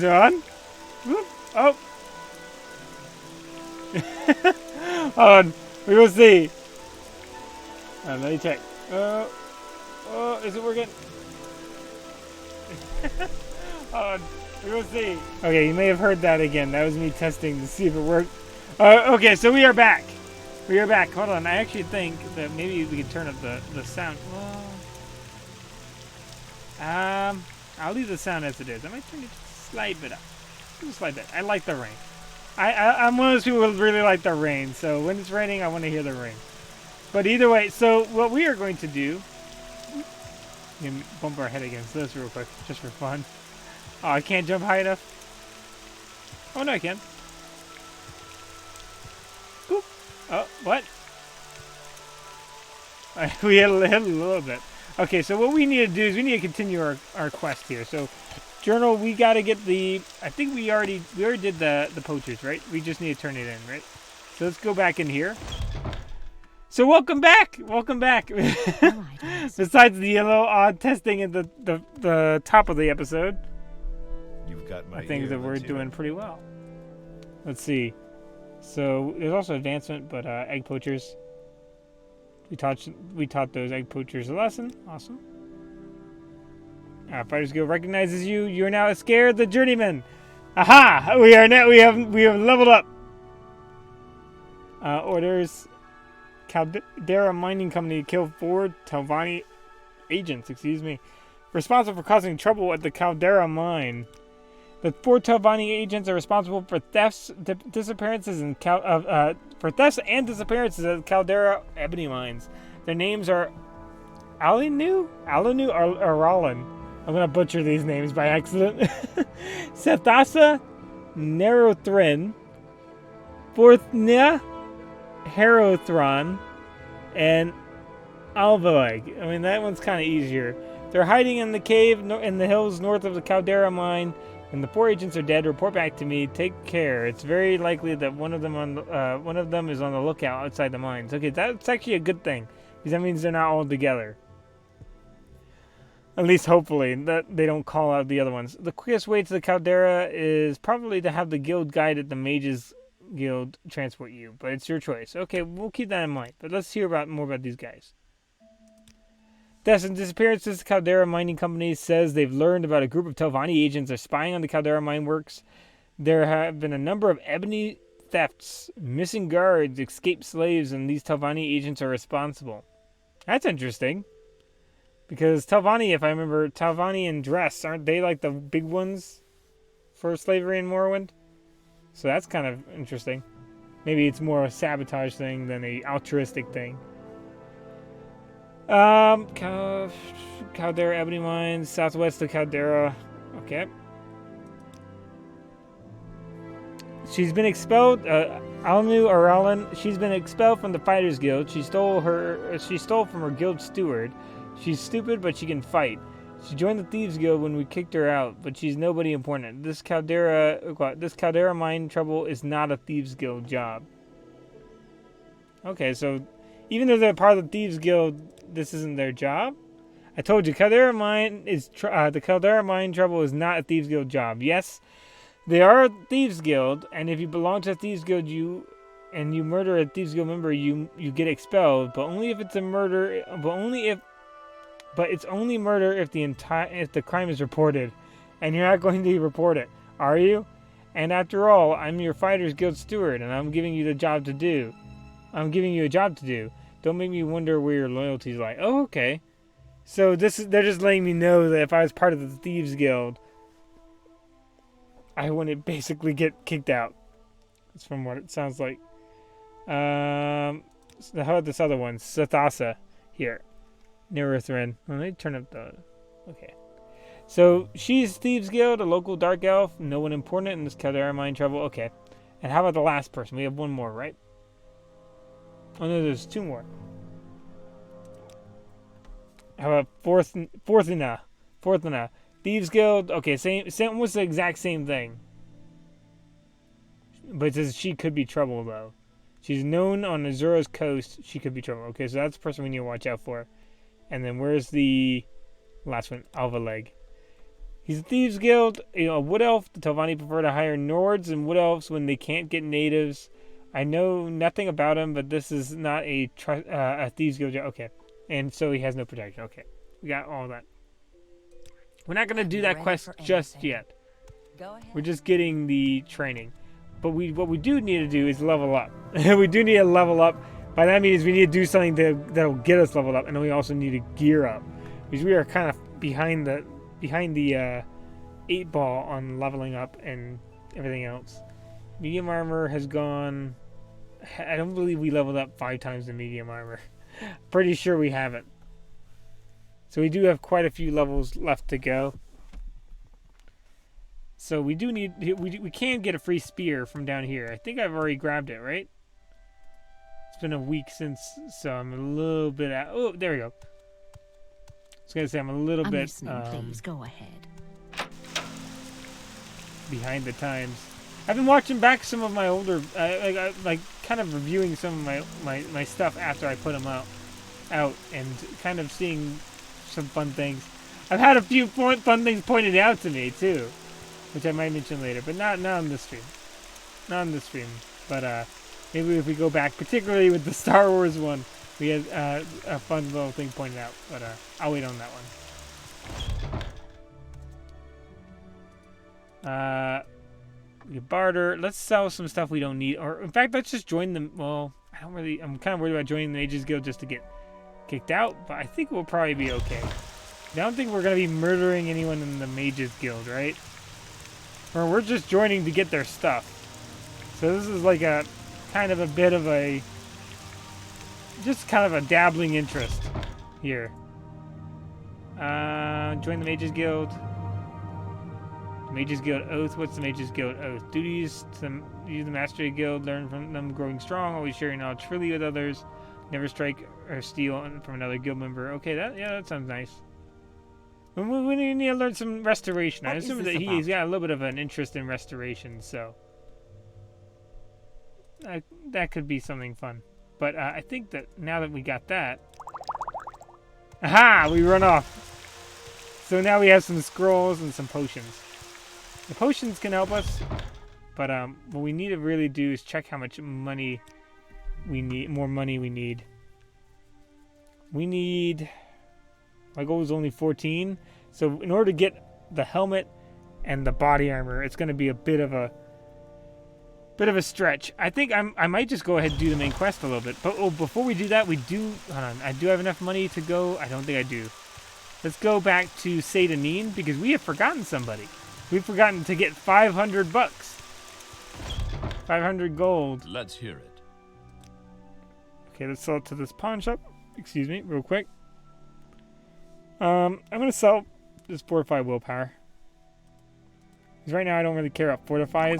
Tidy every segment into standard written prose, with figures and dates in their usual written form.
On. Whoop. Oh. Hold on. We will see. Let me check. Is it working? Hold on. We will see. Okay, you may have heard that again. That was me testing to see if it worked. Okay, so we are back. We are back. Hold on. I actually think that maybe we can turn up the sound. I'll leave the sound as it is. I might turn it just a slight bit up. Just like that. I like the rain. I'm one of those people who really like the rain. So when it's raining, I want to hear the rain. But either way, so what we are going to do... Let me bump our head against this real quick, just for fun. Oh, I can't jump high enough? Oh, no, I can. Oop. Oh, what? We hit a little bit. Okay, so what we need to do is we need to continue our quest here. So, journal, we got to get the... I think we already did the poachers, right? We just need to turn it in, right? So let's go back in here. So welcome back! Welcome back! Besides the yellow odd testing at the top of the episode. You've got my I think that we're doing pretty well. Let's see. So there's also advancement, but egg poachers. We taught those egg poachers a lesson. Awesome. Fighters Guild recognizes you. You are now scared the journeyman. Aha! We have leveled up. Orders Caldera Mining Company to kill 4 Telvanni agents. Excuse me. Responsible for causing trouble at the Caldera mine. The 4 Telvanni agents are responsible for thefts, disappearances, and disappearances at Caldera ebony mines. Their names are Alinu, or Rollin. I'm gonna butcher these names by accident. Sethasa, Nerothrin, Forthnia, Herothron, and Alvoeg. I mean, that one's kind of easier. They're hiding in the cave in the hills north of the Caldera mine. When the 4 agents are dead, report back to me. Take care. It's very likely that one of them is on the lookout outside the mines. Okay, that's actually a good thing, because that means they're not all together. At least hopefully that they don't call out the other ones. The quickest way to the Caldera is probably to have the guild guide at the Mages Guild transport you, but it's your choice. Okay, we'll keep that in mind. But let's hear more about these guys. Deaths and disappearances. The Caldera Mining Company says they've learned about a group of Telvanni agents are spying on the Caldera mine works. There have been a number of ebony thefts, missing guards, escaped slaves, and these Telvanni agents are responsible. That's interesting. Because Telvanni, if I remember, Telvanni and Dress, aren't they like the big ones for slavery in Morrowind? So that's kind of interesting. Maybe it's more a sabotage thing than a altruistic thing. Caldera Ebony Mines, southwest of Caldera. Okay. She's been expelled. Alnu Aralen. She's been expelled from the Fighters Guild. She stole from her guild steward. She's stupid, but she can fight. She joined the Thieves Guild when we kicked her out, but she's nobody important. This Caldera mine trouble is not a Thieves Guild job. Okay, so even though they're part of the Thieves Guild, this isn't their job? I told you, Caldera mine the Caldera mine trouble is not a Thieves Guild job. Yes, they are a Thieves Guild, and if you belong to a Thieves Guild, you murder a Thieves Guild member, you get expelled. But only if it's a murder. But it's only murder if the crime is reported, and you're not going to report it, are you? And after all, I'm your Fighters Guild steward, and I'm giving you a job to do. Don't make me wonder where your loyalties lie. Oh, okay. So they're just letting me know that if I was part of the Thieves Guild, I wouldn't basically get kicked out. That's from what it sounds like. So how about this other one? Sethasa. Here. Nerothrin. Let me turn up the... Okay. So, she's Thieves Guild, a local dark elf. No one important in this Caldera mine trouble. Okay. And how about the last person? We have one more, right? Oh no, there's 2 more. How about Forthina? Thieves Guild. Okay, same, almost the exact same thing. But it says she could be trouble, though. She's known on Azura's coast. She could be trouble. Okay, so that's the person we need to watch out for. And then where's the last one? Alvaleg. He's a thieves guild, a wood elf. The Telvanni prefer to hire Nords and wood elves when they can't get natives. I know nothing about him, but this is not a thieves guild. Okay, and so he has no protection. Okay, we got all that. We're not gonna do that quest just yet. Go ahead. We're just getting the training. But what we do need to do is level up. We do need to level up. By that means we need to do something that'll get us leveled up, and then we also need to gear up, because we are kind of behind the 8 ball on leveling up and everything else. Medium armor has gone. I don't believe we leveled up 5 times the medium armor. Pretty sure we haven't. So we do have quite a few levels left to go. So we do need, we can get a free spear from down here. I think I've already grabbed it, right? It's been a week since, so I'm a little bit out. Oh, there we go. I was gonna say I'm a little bit Please go ahead. behind the times. I've been watching back some of my older, like kind of reviewing some of my stuff after I put them out, and kind of seeing some fun things. I've had a few fun things pointed out to me too, which I might mention later, but not on this stream. Not on this stream. But maybe if we go back, particularly with the Star Wars one, we had a fun little thing pointed out. But I'll wait on that one. We can barter. Let's sell some stuff we don't need, or in fact, let's just join them. Well, I'm kind of worried about joining the Mages Guild just to get kicked out, but I think we'll probably be okay. I don't think we're gonna be murdering anyone in the Mages Guild, right? Or we're just joining to get their stuff. So this is like a kind of a bit of a, just kind of a dabbling interest here. Join the Mages Guild. Mages Guild Oath. What's the Mages Guild Oath? Duties to use the Mastery Guild. Learn from them growing strong. Always sharing knowledge freely with others. Never strike or steal from another guild member. Okay, that sounds nice. We need to learn some restoration. I assume that he's got a little bit of an interest in restoration, so that could be something fun. But I think that now that we got that, aha! We run off. So now we have some scrolls and some potions. The potions can help us, but what we need to really do is check how much money we need. More money we need. We need. My goal is only 14, so in order to get the helmet and the body armor, it's going to be a bit of a stretch. I think I might just go ahead and do the main quest a little bit. But before we do that, hold on. I do have enough money to go. I don't think I do. Let's go back to Satanin because we have forgotten somebody. We've forgotten to get 500 bucks. 500 gold. Let's hear it. Okay, let's sell it to this pawn shop. Excuse me, real quick. I'm gonna sell this Fortify Willpower. Because right now I don't really care about Fortifies.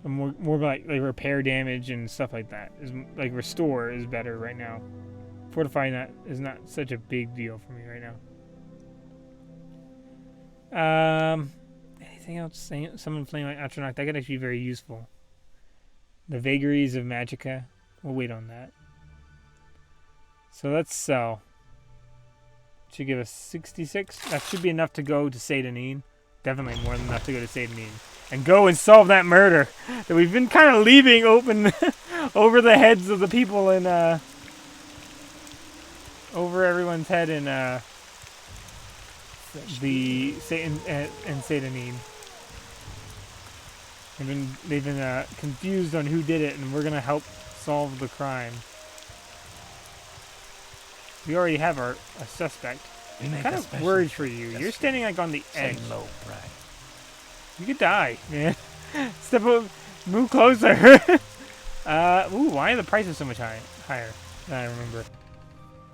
More like repair damage and stuff like that. Like Restore is better right now. Fortify is not such a big deal for me right now. Anything else? Summon Flame like Atronach. That could actually be very useful. The Vagaries of Magicka. We'll wait on that. So let's sell. Should give us 66. That should be enough to go to Satanin. Definitely more than enough to go to Satanin. And go and solve that murder that we've been kind of leaving open over the heads of the people in, over everyone's head in, Satanin. They've been confused on who did it, and we're gonna help solve the crime. We already have a suspect. I'm kind of worried for you. You're standing like on the edge. Low price. You could die, man. Step up, move closer. Ooh, why are the prices so much higher than I remember?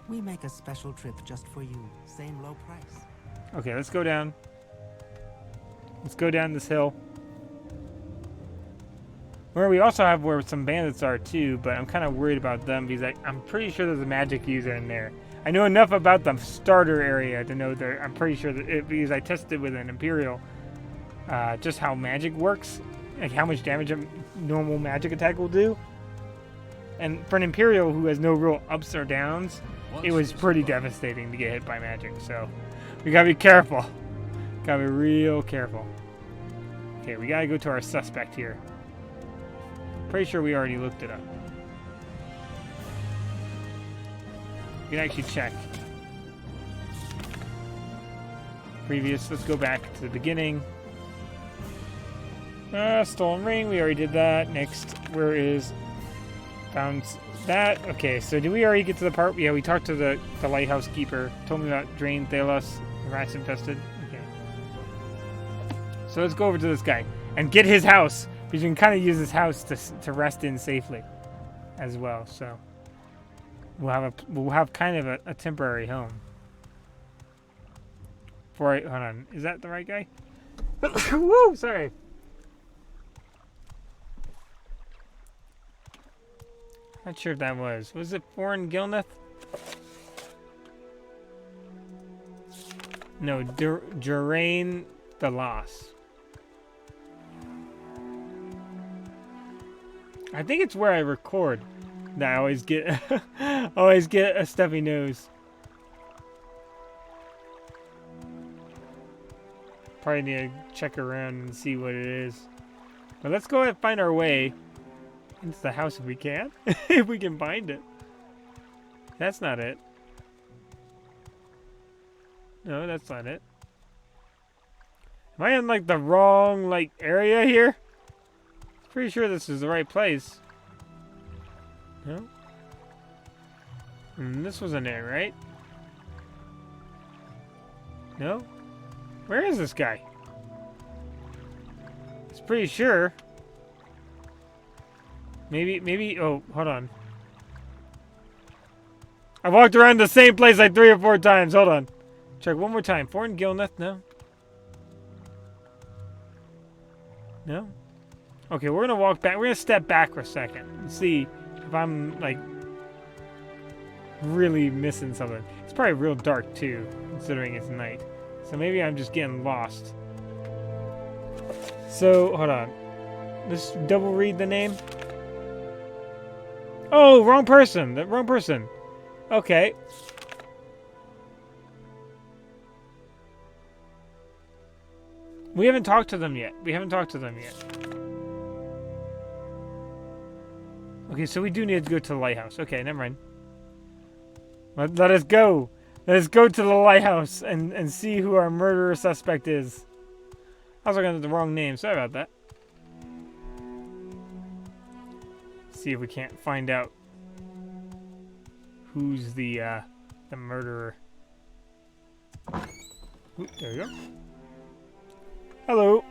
We make a special trip just for you. Same low price. Okay, let's go down. Let's go down this hill. Where we also have where some bandits are too, but I'm kind of worried about them because I'm pretty sure there's a magic user in there. I know enough about the starter area to know that I'm pretty sure that because I tested with an Imperial, just how magic works, like how much damage a normal magic attack will do. And for an Imperial who has no real ups or downs, it was pretty devastating to get hit by magic. So We gotta be careful. Gotta be real careful. Okay, we gotta go to our suspect here. Pretty sure we already looked it up. We can actually check. Previous, let's go back to the beginning. Stolen ring, we already did that. Next, where is... Found that. Okay, so did we already get to the part? Yeah, we talked to the lighthouse keeper. Told me about Drain Thalos, rats infested. Okay. So let's go over to this guy and get his house. Because you can kind of use his house to rest in safely as well. So we'll have kind of a temporary home. Hold on. Is that the right guy? Woo! Sorry. Not sure if that was. Was it Foreign Gilneth? No, Durain the Loss. I think it's where I record that I always get a stuffy nose. Probably need to check around and see what it is. But let's go ahead and find our way into the house if we can. If we can find it. That's not it. No, that's not it. Am I in like the wrong area here? Pretty sure this is the right place. No? This wasn't it, right? No? Where is this guy? It's pretty sure. Maybe, oh, hold on. I've walked around the same place like 3 or 4 times. Hold on. Check one more time. Foreign Gilneth, no? No? Okay, we're gonna walk back. We're gonna step back for a second and see if I'm, really missing something. It's probably real dark, too, considering it's night. So maybe I'm just getting lost. So, hold on. Let's double read the name. Oh, wrong person. The wrong person. Okay. We haven't talked to them yet. Okay, so we do need to go to the lighthouse. Okay, never mind. Let us go. Let us go to the lighthouse and see who our murderer suspect is. I was looking at the wrong name. Sorry about that. See if we can't find out who's the murderer. Ooh, there we go. Hello.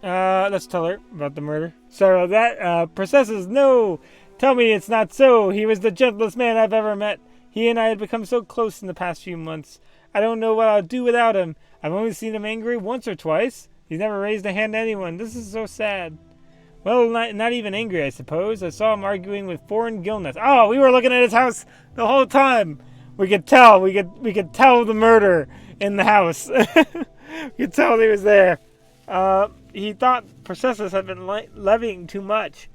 Let's tell her about the murder. Sorry about that. Processes, no. Tell me it's not so. He was the gentlest man I've ever met. He and I had become so close in the past few months. I don't know what I'll do without him. I've only seen him angry once or twice. He's never raised a hand to anyone. This is so sad. Well, not even angry, I suppose. I saw him arguing with Foreign Gilneth. Oh, we were looking at his house the whole time. We could tell. We could tell the murder in the house. We could tell he was there. He thought Processus had been levying too much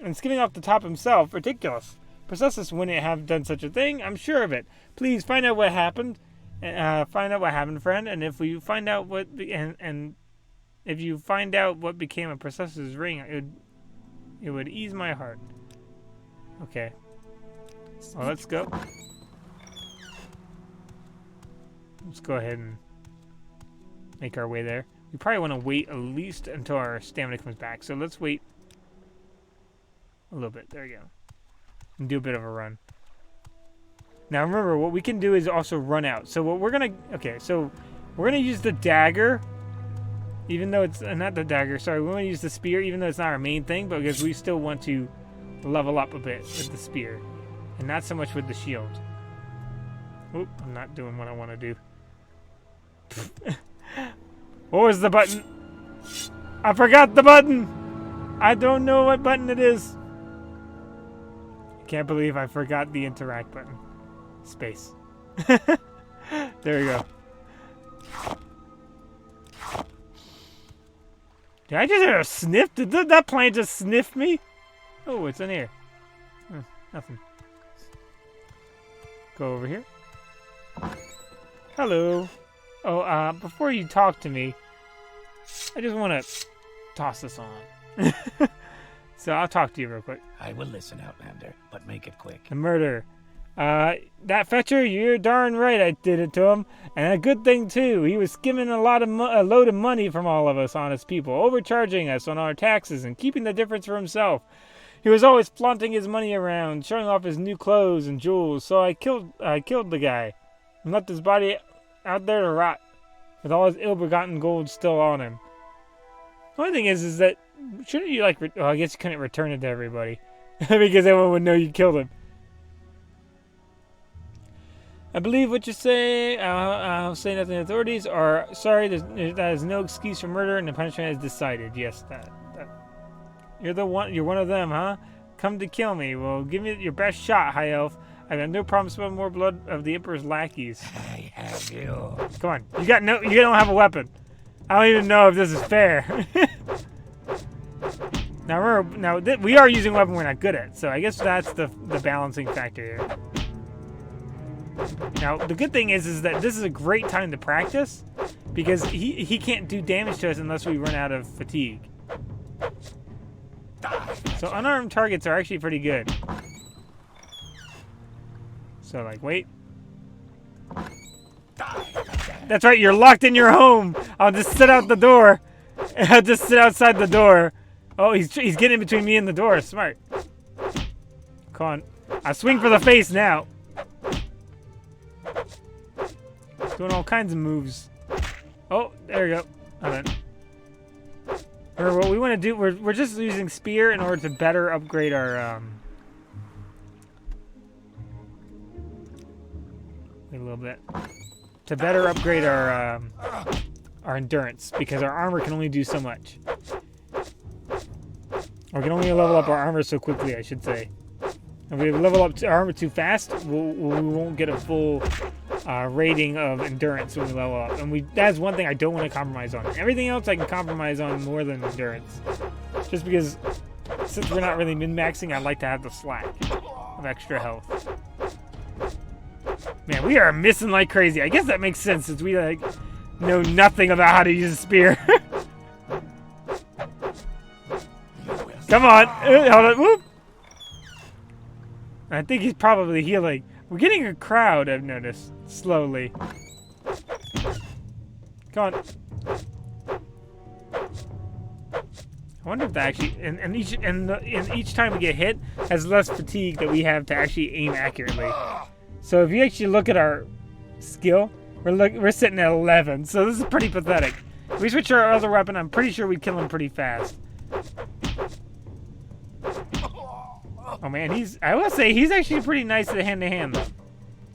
and skimming off the top himself. Ridiculous. Processus wouldn't have done such a thing. I'm sure of it. Please find out what happened. Find out what happened, friend. And if we find out what if you find out what became of Processus' ring, it would ease my heart. Okay. Well, let's go. Let's go ahead and make our way there. We probably want to wait at least until our stamina comes back. So let's wait a little bit. There we go. And do a bit of a run. Now remember, what we can do is also run out. So what we're gonna... Okay, so we're gonna use the dagger. Even though it's... not the dagger, sorry. We're gonna use the spear, even though it's not our main thing. But because we still want to level up a bit with the spear. And not so much with the shield. Oop, I'm not doing what I want to do. What was the button? I forgot the button! I don't know what button it is. I can't believe I forgot the interact button. Space. There we go. Did I just hear a sniff? Did that plant just sniff me? Oh, what's in here? Nothing. Go over here. Hello. Oh, before you talk to me, I just want to toss this on. So I'll talk to you real quick. I will listen, Outlander, but make it quick. The murder. That fetcher, you're darn right I did it to him. And a good thing, too. He was skimming a load of money from all of us honest people, overcharging us on our taxes and keeping the difference for himself. He was always flaunting his money around, showing off his new clothes and jewels, so I killed the guy and left his body out there to rot, with all his ill-begotten gold still on him. The only thing is that, shouldn't you, I guess you couldn't return it to everybody, because everyone would know you killed him. I believe what you say. I'll say nothing to authorities. Or sorry, that is no excuse for murder, and the punishment is decided. Yes, that. You're the one. You're one of them, huh? Come to kill me. Well, give me your best shot, High Elf. I've got no problem smelling more blood of the Emperor's lackeys. I have you. Come on, you don't have a weapon. I don't even know if this is fair. Now remember, we are using a weapon we're not good at, so I guess that's the balancing factor here. Now, the good thing is that this is a great time to practice, because he can't do damage to us unless we run out of fatigue. So unarmed targets are actually pretty good. So, wait. That's right, you're locked in your home! I'll just sit out the door. I'll just sit outside the door. Oh, he's getting in between me and the door. Smart. Come on. I'll swing for the face now. Doing all kinds of moves. Oh, there we go. Hold on. Remember, what we want to do, we're just using spear in order to better upgrade our wait a little bit. To better upgrade our endurance, because our armor can only do so much. Or can only level up our armor so quickly, I should say. If we level up our armor too fast, we won't get a full rating of endurance when we level up. And that's one thing I don't want to compromise on. Everything else I can compromise on more than endurance. Just because, since we're not really min-maxing, I'd like to have the slack of extra health. Man, we are missing like crazy. I guess that makes sense since we know nothing about how to use a spear. Come on. Hold on. Whoop. I think he's probably healing. We're getting a crowd, I've noticed, slowly. Come on. I wonder if that actually, and each time we get hit, has less fatigue that we have to actually aim accurately. So if you actually look at our skill, we're sitting at 11. So this is pretty pathetic. If we switch our other weapon, I'm pretty sure we'd kill him pretty fast. Oh man, I will say he's actually pretty nice at hand-to-hand though.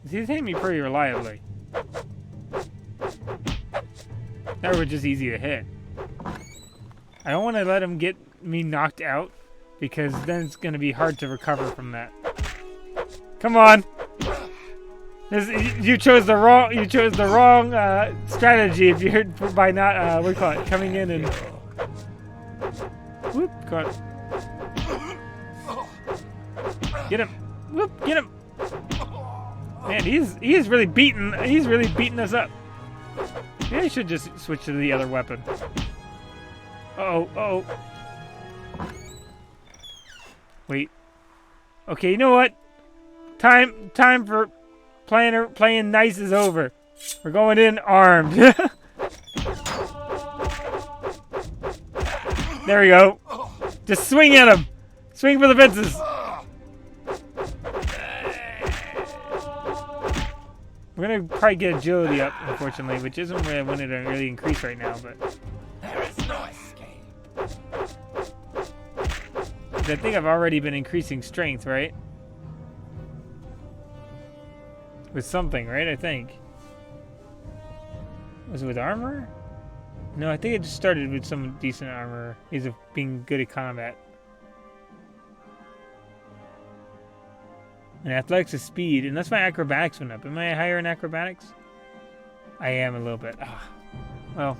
He's hitting me pretty reliably. That were just easy to hit. I don't want to let him get me knocked out, because then it's going to be hard to recover from that. Come on! You chose the wrong strategy if you heard by not what do you call it, coming in and whoop, come on. Get him! Whoop! Get him! Man, he's really beating us up. Maybe I should just switch to the other weapon. Uh-oh. Wait. Okay, you know what? Time for playing nice is over. We're going in armed. There we go. Just swing at him. Swing for the fences. We're gonna probably get agility up, unfortunately, which isn't where I wanted to really increase right now, but There is no escape. I think I've already been increasing strength, right? With something, right? I think. Was it with armor? No, I think it just started with some decent armor. Is of being good at combat. And athletics is speed, and that's my acrobatics went up. Am I higher in acrobatics? I am a little bit. Well,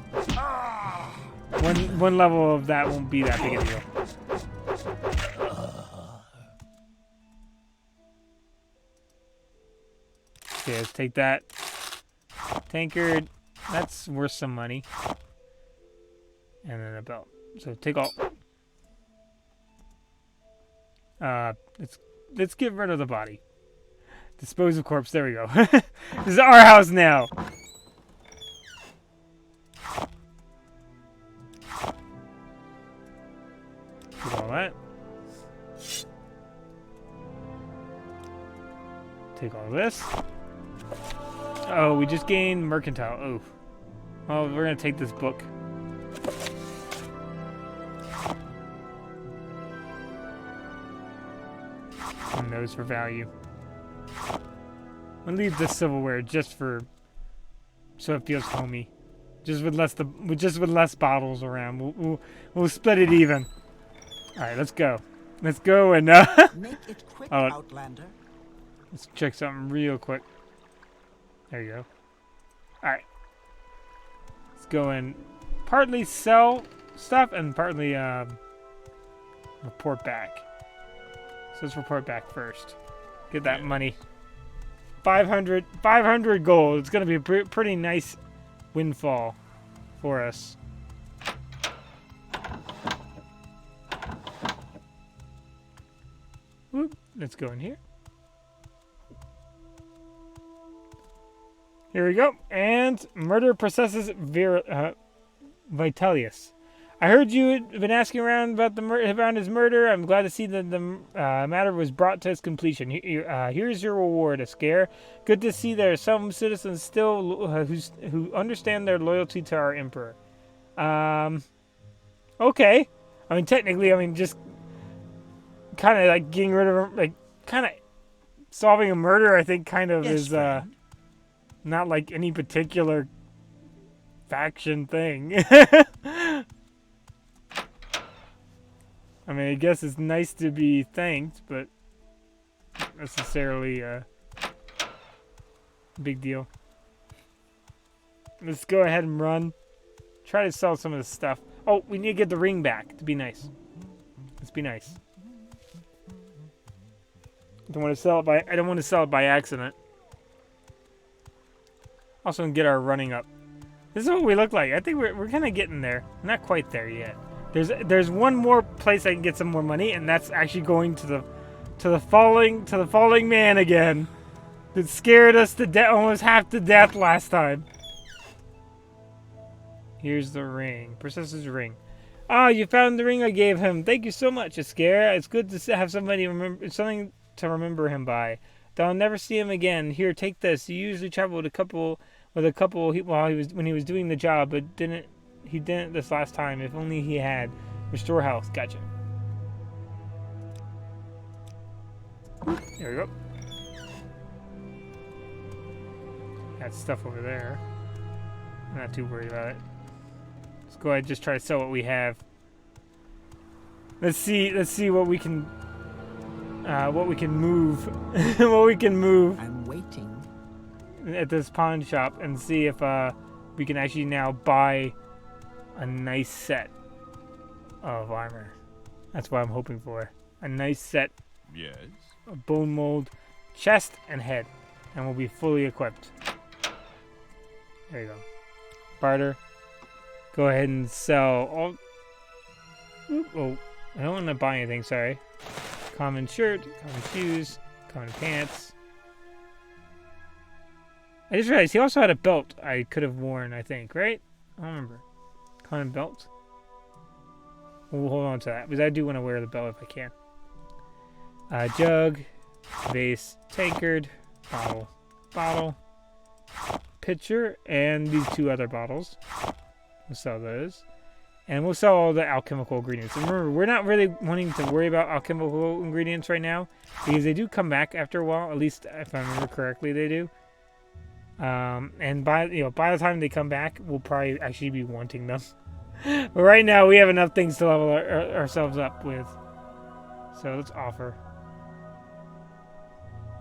one level of that won't be that big a deal. Okay, let's take that. Tankard. That's worth some money. And then a belt. So take all. Let's get rid of the body. Dispose of corpse. There we go. This is our house now. Take all that. Take all this. Oh, we just gained mercantile. Oh. Well, we're gonna take this book. And those for value. I'll leave this silverware just for so it feels homey. Just with less bottles around. We'll split it even. All right, let's go. Let's go and Make it quick, Oh. Outlander. let's check something real quick. There you go. All right. Let's go and partly sell stuff and partly report back. So let's report back first. Get that money. 500 gold. It's going to be a pretty nice windfall for us. Whoop. Let's go in here. Here we go. And murder processes Vitellius. I heard you had been asking around about around his murder. I'm glad to see that the matter was brought to its completion. Here's your reward, a scare. Good to see there are some citizens still who understand their loyalty to our emperor. Okay. I mean, technically, just kind of like getting rid of him, like kind of solving a murder. I think kind of is not like any particular faction thing. I mean, I guess it's nice to be thanked, but not necessarily a big deal. Let's go ahead and run. Try to sell some of this stuff. Oh, we need to get the ring back to be nice. Let's be nice. I don't want to sell it by accident. Also, get our running up. This is what we look like. I think we're kind of getting there. Not quite there yet. There's one more place I can get some more money, and that's actually going to the falling man again. That scared us to death, almost half to death last time. Here's the ring, Princess's ring. Ah, you found the ring I gave him. Thank you so much, Iskara. It's good to have something to remember him by. Though I'll never see him again. Here, take this. You usually travel with a couple when he was doing the job, but he didn't this last time. If only he had. Restore health. Gotcha. There we go. Got stuff over there. I'm not too worried about it. Let's go ahead and just try to sell what we have. Let's see what we can move. What we can move I'm waiting. at this pawn shop and see if we can actually now buy a nice set of armor. That's what I'm hoping for. A nice set Yes. of bone mold, chest, and head. And we'll be fully equipped. There you go. Barter. Go ahead and sell all... Oop, oh, I don't want to buy anything, sorry. Common shirt, common shoes, common pants. I just realized he also had a belt I could have worn, I think, right? I don't remember. Common belt. We'll hold on to that, because I do want to wear the belt if I can. Jug, vase, tankard, bottle, pitcher, and these two other bottles. We'll sell those. And we'll sell all the alchemical ingredients. And remember, we're not really wanting to worry about alchemical ingredients right now, because they do come back after a while. At least, if I remember correctly, they do. And by the time they come back, we'll probably actually be wanting them. But right now, we have enough things to level ourselves up with. So let's offer.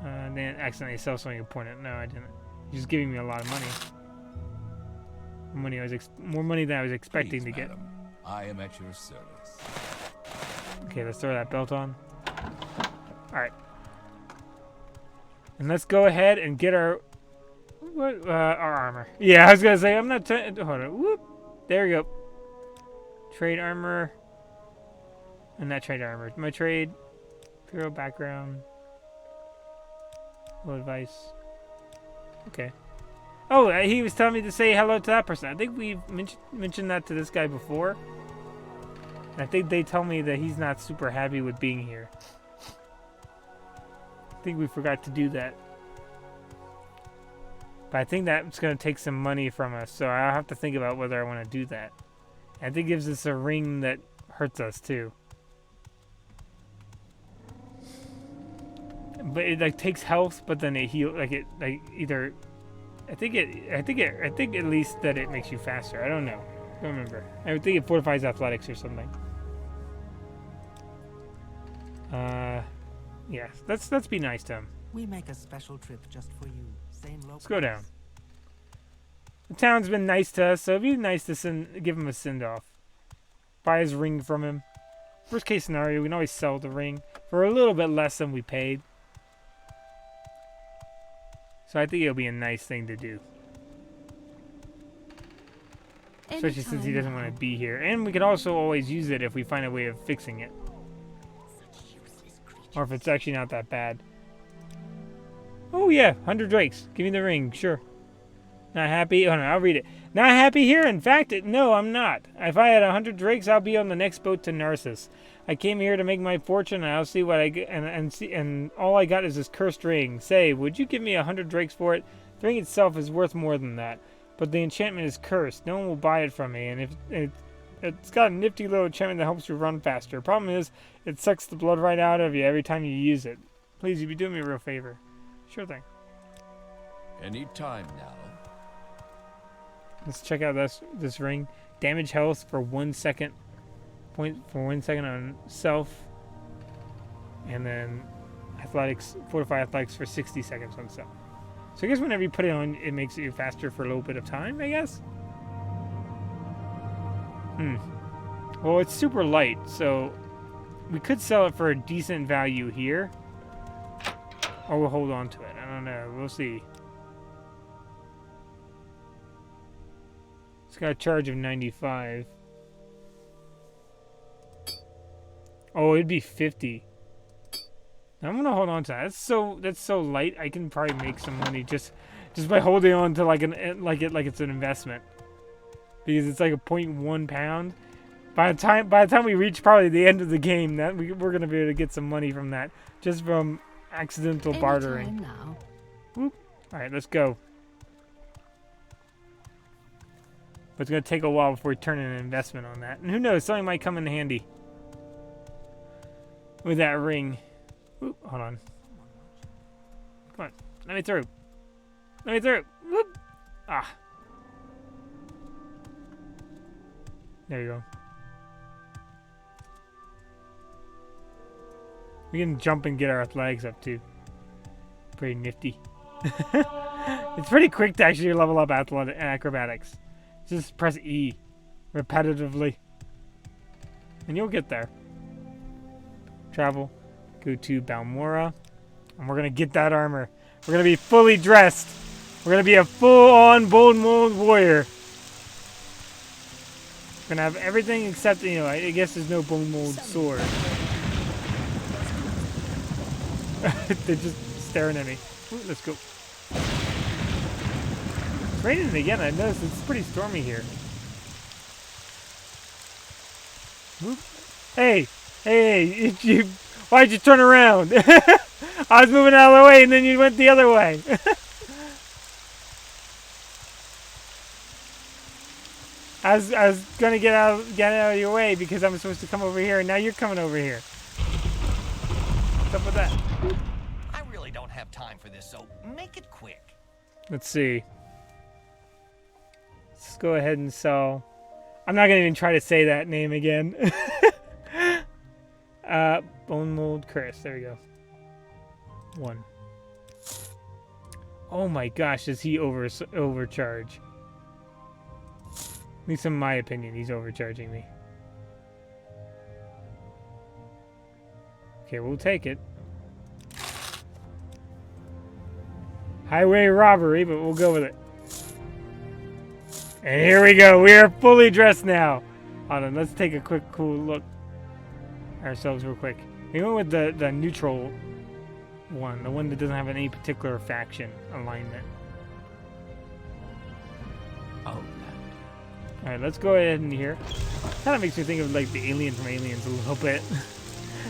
And then accidentally sell something important. No, I didn't. You're just giving me a lot of money. More money than I was expecting to get. Madam, I am at your service. Okay, let's throw that belt on. Alright. And let's go ahead and get our... What? Our armor. Yeah, I was gonna say I'm not. Hold on. Whoop. There we go. Trade armor. And not trade armor. My trade. Hero background. Low advice. Okay. Oh, he was telling me to say hello to that person. I think we've mentioned that to this guy before. And I think they tell me that he's not super happy with being here. I think we forgot to do that. But I think that's going to take some money from us, so I'll have to think about whether I want to do that. I think it gives us a ring that hurts us too. But it like takes health, but then it heals. Like it, like either. I think at least that it makes you faster. I don't know. I don't remember. I would think it fortifies athletics or something. Yeah. Let's be nice to him. We make a special trip just for you. Same local. Let's go down. The town's been nice to us, so it'd be nice to give him a send-off. Buy his ring from him. Worst case scenario, we can always sell the ring for a little bit less than we paid. So I think it'll be a nice thing to do. Especially since he doesn't want to be here. And we could also always use it if we find a way of fixing it. Or if it's actually not that bad. Oh yeah, 100 drakes. Give me the ring, sure. Not happy? Oh no, I'll read it. Not happy here? In fact, no, I'm not. If I had 100 drakes, I'll be on the next boat to Narcissus. I came here to make my fortune, and I'll see what I get, and all I got is this cursed ring. Say, would you give me 100 drakes for it? The ring itself is worth more than that, but the enchantment is cursed. No one will buy it from me, and if it's got a nifty little enchantment that helps you run faster. Problem is, it sucks the blood right out of you every time you use it. Please, you'd be doing me a real favor. Sure thing. Any time now. Let's check out this ring. Damage health for 1 second. For 1 second on self. And then athletics, fortify athletics for 60 seconds on self. So I guess whenever you put it on, it makes you faster for a little bit of time, I guess? Well, it's super light, so we could sell it for a decent value here. Or we'll hold on to it. I don't know. We'll see. It's got a charge of 95. Oh, it'd be 50. I'm gonna hold on to that. That's so light. I can probably make some money just by holding on to like it's an investment, because it's like a 0.1 pound. By the time we reach probably the end of the game, that we're gonna be able to get some money from that just from accidental bartering. Now. Whoop. All right, let's go. But it's gonna take a while before we turn in an investment on that, and who knows, something might come in handy with that ring. Oop, hold on. Come on. Let me through. Let me through. Whoop. Ah. There you go. We can jump and get our athletics up too. Pretty nifty. It's pretty quick to actually level up acrobatics. Just press E repetitively. And you'll get there. Travel. Go to Balmora. And we're going to get that armor. We're going to be fully dressed. We're going to be a full-on Bold Mold warrior. We're going to have everything except, you know, I guess there's no Bone Mold sword. They're just staring at me. Ooh, let's go. It's raining again. I noticed it's pretty stormy here. Whoop. Hey! Hey! Why'd you turn around? I was moving out of the way and then you went the other way. I was gonna get out of your way because I'm supposed to come over here, and now you're coming over here. What's up with that? I really don't have time for this, so make it quick. Let's see. Let's go ahead and sell. I'm not gonna even try to say that name again. Bone Mold Curse. There we go. 1. Oh my gosh, does he overcharge? At least in my opinion, he's overcharging me. Okay, we'll take it. highway robbery, but we'll go with it. And here we go. We are fully dressed now. Hold on, let's take a quick, cool look ourselves real quick. We went with the neutral one, the one that doesn't have any particular faction alignment. Oh, All right, let's go ahead in here. Kind of makes me think of like the Alien from Aliens a little bit.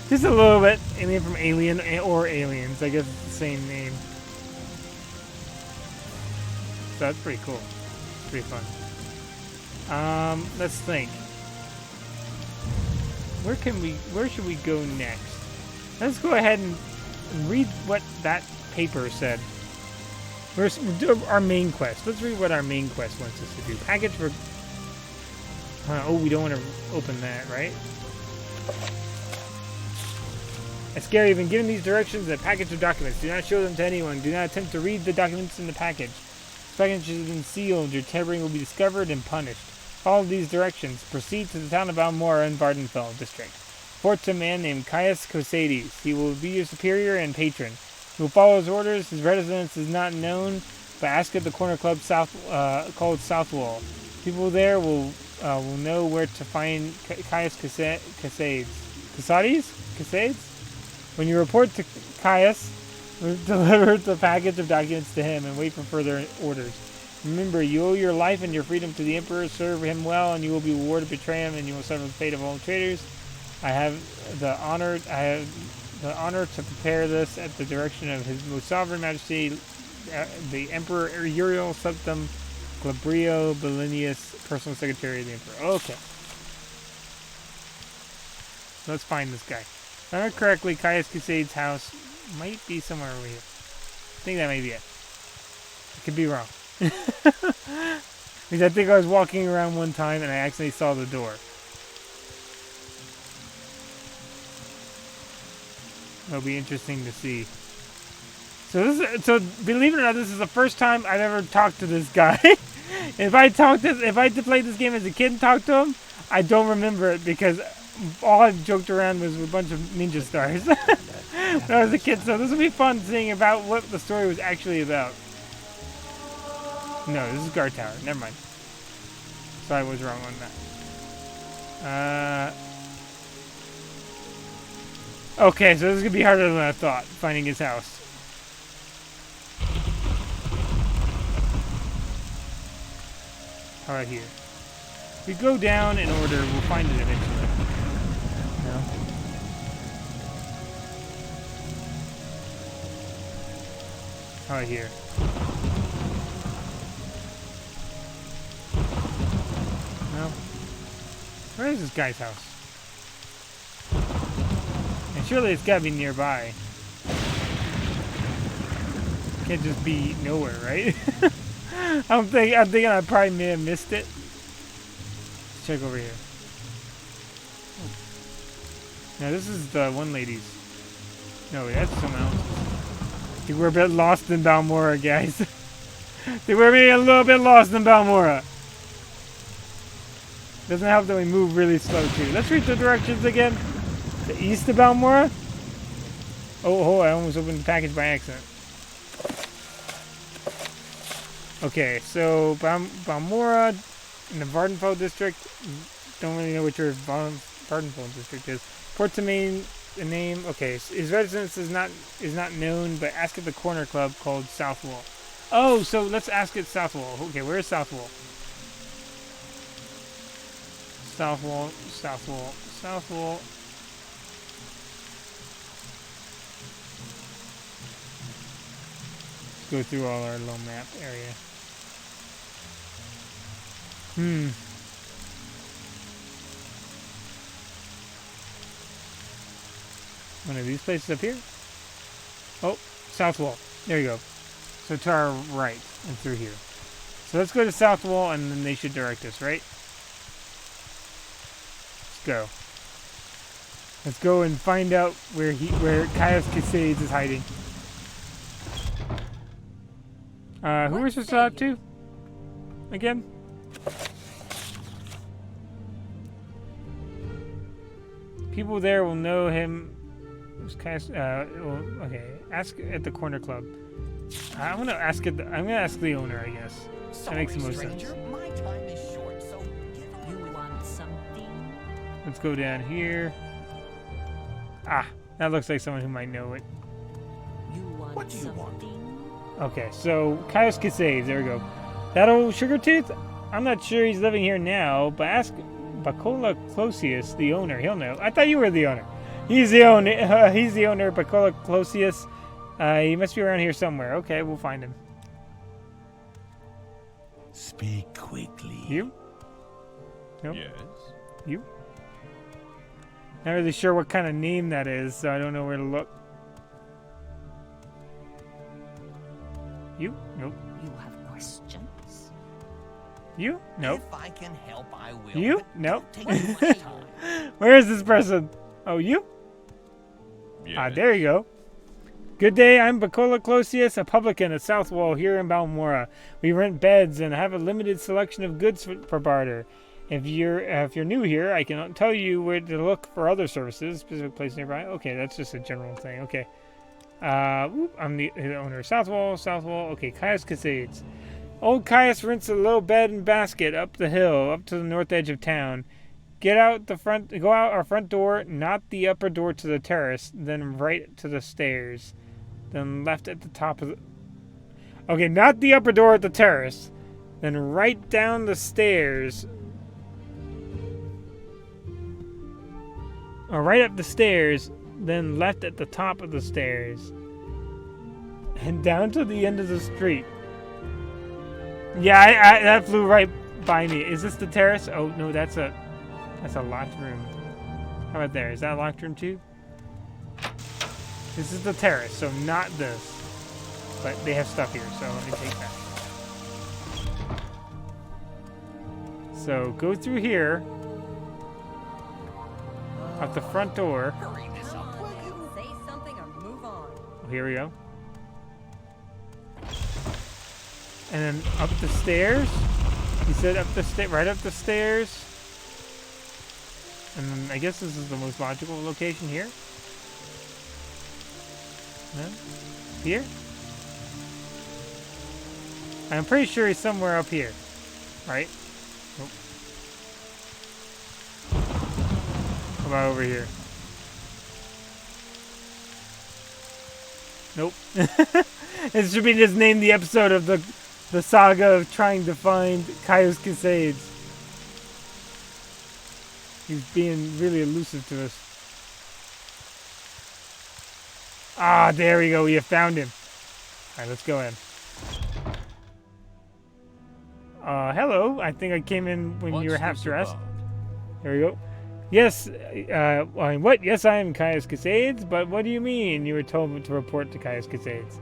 Just a little bit. Alien from Alien or Aliens. I guess it's the same name. So that's pretty cool. Pretty fun. Let's think. Where should we go next? Let's go ahead and read what that paper said. We'll do our main quest. Let's read what our main quest wants us to do. Package for... oh, we don't want to open that, right? It's scary. You've been given these directions, a package of documents. Do not show them to anyone. Do not attempt to read the documents in the package. This package has been sealed. Your tampering will be discovered and punished. Follow these directions. Proceed to the town of Balmora in Vardenfell district. Report to a man named Caius Cosades. He will be your superior and patron. He will follow his orders. His residence is not known, but ask at the corner club called Southwall. People there will know where to find Caius Cosades. Cosades? When you report to Caius, deliver the package of documents to him and wait for further orders. Remember, you owe your life and your freedom to the Emperor. Serve him well, and you will be rewarded. Betray him, and you will suffer the fate of all traitors. I have the honor to prepare this at the direction of His Most Sovereign Majesty, the Emperor Uriel Septim Glabrio Belinius, personal secretary of the Emperor. Okay. So let's find this guy. If I remember correctly, Caius Crusade's house might be somewhere over here. I think that may be it. I could be wrong. Because I think I was walking around one time and I accidentally saw the door. It'll be interesting to see. So believe it or not, this is the first time I've ever talked to this guy. If I played this game as a kid and talked to him, I don't remember it because all I joked around was with a bunch of ninja stars when I was a kid. So this will be fun seeing about what the story was actually about. No, this is Guard Tower. Never mind. So I was wrong on that. Okay, so this is going to be harder than I thought, finding his house. Alright, here. If we go down in order, we'll find it eventually. No? Alright, here. No? Where is this guy's house? And surely it's gotta be nearby. Can't just be nowhere, right? I'm thinking I probably may have missed it. Let's check over here. Now this is the one lady's. No, wait, that's someone else's. I think we're a bit lost in Balmora, guys. I think we're being a little bit lost in Balmora. Doesn't help that we move really slow too. Let's read the directions again. The east of Balmora. Oh, I almost opened the package by accident. Okay, so Balmora in the Vardenfell district. Don't really know which your Vardenfell district is. Port to main the name. Okay, so his residence is not known, but ask at the corner club called Southwall. Oh, so let's ask at Southwall. Okay, where's Southwall? Southwall. Let's go through all our little map area. One of these places up here? Oh, Southwall. There you go. So to our right and through here. So let's go to Southwall and then they should direct us, right? Let's go. Let's go and find out where Caius Cosades is hiding. Who are we supposed to talk to? Again? People there will know him. Okay, ask at the corner club. I'm gonna ask it. I'm gonna ask the owner, I guess. Sorry, makes the most stranger. sense. My time is short, so You want something? Let's go down here. Ah, that looks like someone who might know it. You want What do you something? want? Okay, so Caius Casades, there we go. That old sugar tooth? I'm not sure he's living here now, but ask Bacola Closius, the owner. He'll know. I thought you were the owner. He's the owner. He's the owner, Bacola Closius. He must be around here somewhere. Okay, we'll find him. Speak quickly. You? Nope. Yes. You? Not really sure what kind of name that is, so I don't know where to look. You? Nope. You have questions? You? Nope. if I can help, I will. You? but Nope. don't take too much time. Where is this person? Oh, you? Yes. Ah, there you go. Good day, I'm Bacola Closius, a publican at Southwall here in Balmora. We rent beds and have a limited selection of goods for barter. If you're new here, I can tell you where to look for other services. Specific place nearby. Okay, that's just a general thing. Okay. I'm the owner of Southwall. Okay, Caius Casades. Old Caius rents a low bed and basket up the hill, up to the north edge of town. Go out our front door, not the upper door to the terrace, then right to the stairs. Then left at the top of the... Okay, not the upper door at the terrace. Then right down the stairs. Or right up the stairs, then left at the top of the stairs. And down to the end of the street. Yeah, I that flew right by me. Is this the terrace? Oh, no, that's a locked room. How about there? Is that a locked room too? This is the terrace, so not this. But they have stuff here, so let me take that. So go through here. Out the front door. Hurry this up, will you? Say something or move on. Oh, here we go. And then up the stairs. He said right up the stairs. And then I guess this is the most logical location here. No? Here? I'm pretty sure he's somewhere up here. Right? Nope. How about over here? Nope. It should be just named the episode of the saga of trying to find Caius Casades. He's being really elusive to us. Ah, there we go. We have found him. Alright, let's go in. Hello. I think I came in when you were What's half this dressed. about? There we go. Yes, what? Yes, I am Caius Casades, but what do you mean you were told to report to Caius Casades?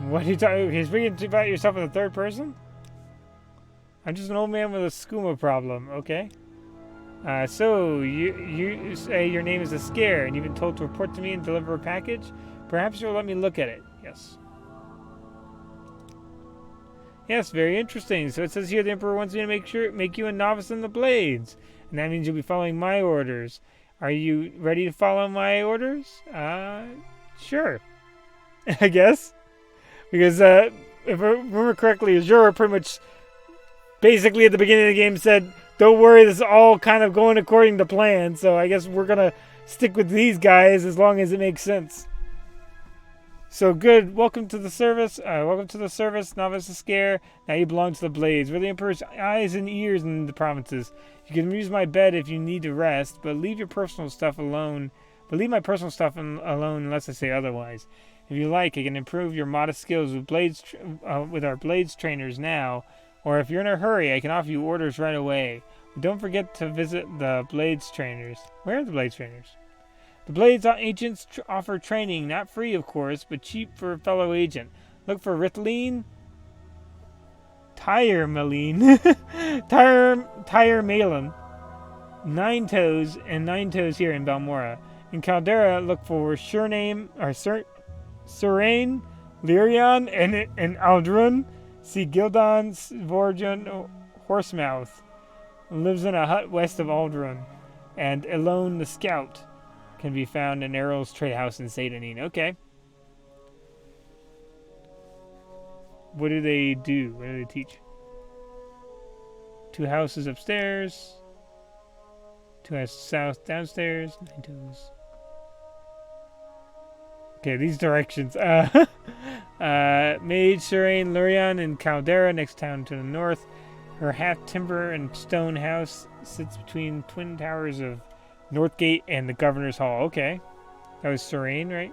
What are you talking? You're speaking about yourself in the third person? I'm just an old man with a skooma problem, okay? So, you say your name is a scare, and you've been told to report to me and deliver a package? Perhaps you'll let me look at it. Yes. Yes, very interesting. So it says here the Emperor wants me to make you a novice in the blades. And that means you'll be following my orders. Are you ready to follow my orders? Sure. I guess. Because, if I remember correctly, Azura pretty much basically at the beginning of the game said, don't worry, this is all kind of going according to plan. So I guess we're going to stick with these guys as long as it makes sense. So good. Welcome to the service. Novice Scare. Now you belong to the Blades. We're the Emperor's eyes and ears in the provinces. You can use my bed if you need to rest, but leave your personal stuff alone. But leave my personal stuff alone unless I say otherwise. If you like, I can improve your modest skills with our Blades trainers now. Or if you're in a hurry, I can offer you orders right away. But don't forget to visit the Blades trainers. Where are the Blades trainers? The Blades agents offer training, not free of course, but cheap for a fellow agent. Look for Ritline, Tire Malin, Tire Malin, Nine Toes, and Nine Toes here in Balmora. In Caldera, look for Surname, or Surain, Lyrion, and Aldrun. See Gildon Vorjon Horsemouth. Lives in a hut west of Aldrun. And Elone the Scout can be found in Errol's trade house in Satanin. Okay. What do they do? What do they teach? 2 houses upstairs. 2 houses south downstairs. 9 toes. Okay, these directions. Mage, Surain, Lurian, and Caldera, next town to the north. Her half timber and stone house sits between twin towers of Northgate and the Governor's Hall. Okay. That was Surain, right?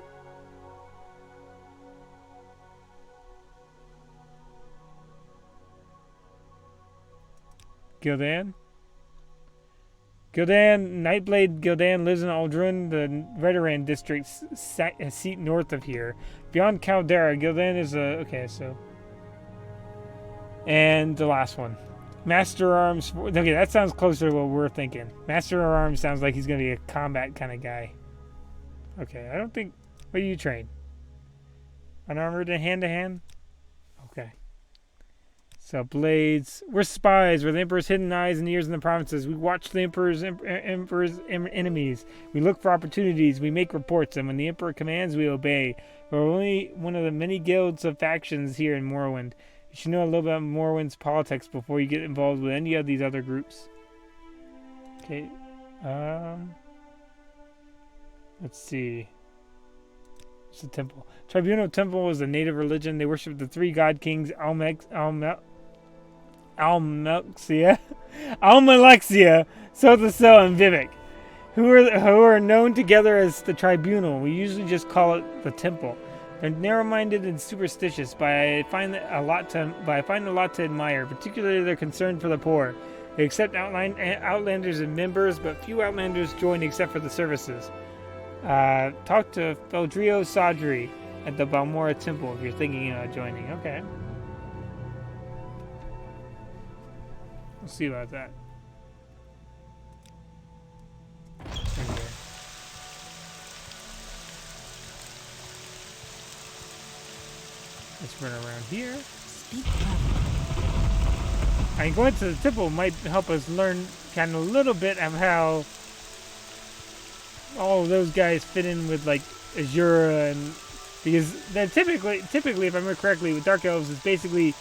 Gildan? Nightblade Gildan lives in Aldrun, the Redoran district, a seat north of here. Beyond Caldera, Gildan is a... Okay, so... And the last one. Master Arms... Okay, that sounds closer to what we're thinking. Master Arms sounds like he's going to be a combat kind of guy. Okay, I don't think... What do you train? Unarmored and hand-to-hand? Okay. So, blades. We're spies. We're the Emperor's hidden eyes and ears in the provinces. We watch the Emperor's enemies. We look for opportunities. We make reports. And when the Emperor commands, we obey. We're only one of the many guilds of factions here in Morrowind. You should know a little about Morrowind's politics before you get involved with any of these other groups. Okay. Let's see. It's the temple. Tribunal Temple is a native religion. They worship the 3 god kings Almalexia, Sothoso, and Vivek, who are known together as the Tribunal. We usually just call it the Temple. They're narrow-minded and superstitious, but I find a lot to admire. Particularly, they're concerned for the poor. They accept outlanders as members, but few outlanders join except for the services. Talk to Feldrio Sadri at the Balmora Temple if you're thinking about joining. Okay. We'll see about that. Okay. Let's run around here. I mean, going to the temple might help us learn kind of a little bit of how all of those guys fit in with like Azura, and because then typically, if I remember correctly, with Dark Elves is basically.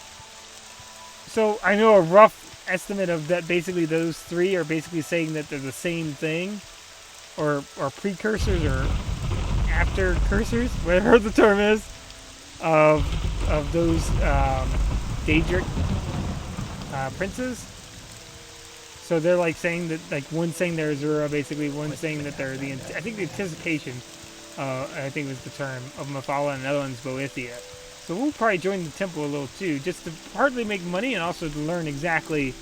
So I know a rough estimate of that. Basically, those 3 are basically saying that they're the same thing, or precursors or after cursors, whatever the term is, of those Daedric princes. So they're like saying that, like one saying they're Azura, basically one saying that they're the anticipation. I think was the term of Mephala, and another one's Boethia. So we'll probably join the temple a little too, just to partly make money and also to learn exactly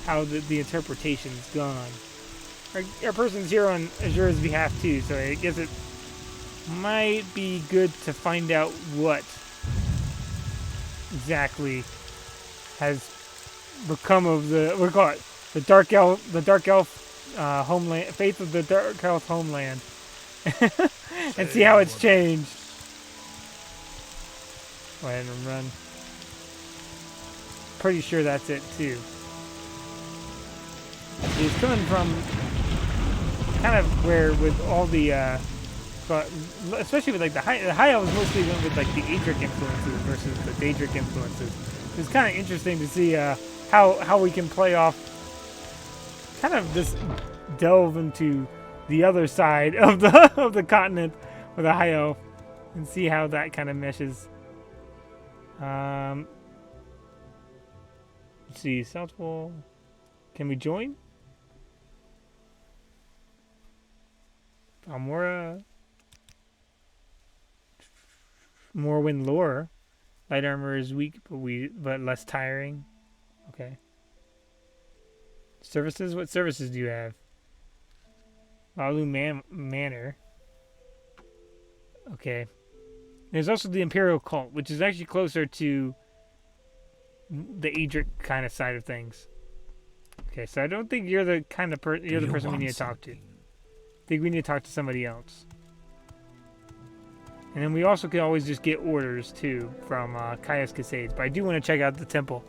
how the interpretation's gone. Our person's here on Azura's behalf too, so I guess it might be good to find out what exactly has become of the Dark Elf homeland, faith of the Dark Elf homeland, and see how it's changed. Go ahead and run. Pretty sure that's it too. He's coming from kind of where with all the, but especially with like the high elves mostly went with like the Adric influences versus the Daedric influences. It's kind of interesting to see how we can play off kind of this delve into the other side of the continent with a high elf and see how that kind of meshes. Let's see, Southwall. Can we join? Balmora. Morrowind lore. Light armor is weak, but less tiring. Okay. Services? What services do you have? Lalu Manor. Okay. There's also the Imperial Cult, which is actually closer to the Adric kind of side of things. Okay, so I don't think you're the kind of you're the person we need to talk to. I think we need to talk to somebody else. And then we also can always just get orders too from Caius Casades. But I do want to check out the temple,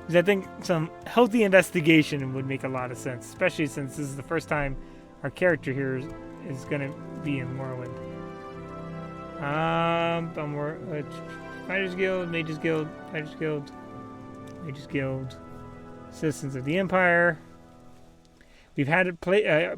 because I think some healthy investigation would make a lot of sense, especially since this is the first time our character here is going to be in Morrowind. Fighters Guild, Mages Guild, Fighters Guild, Mages Guild, Citizens of the Empire. We've had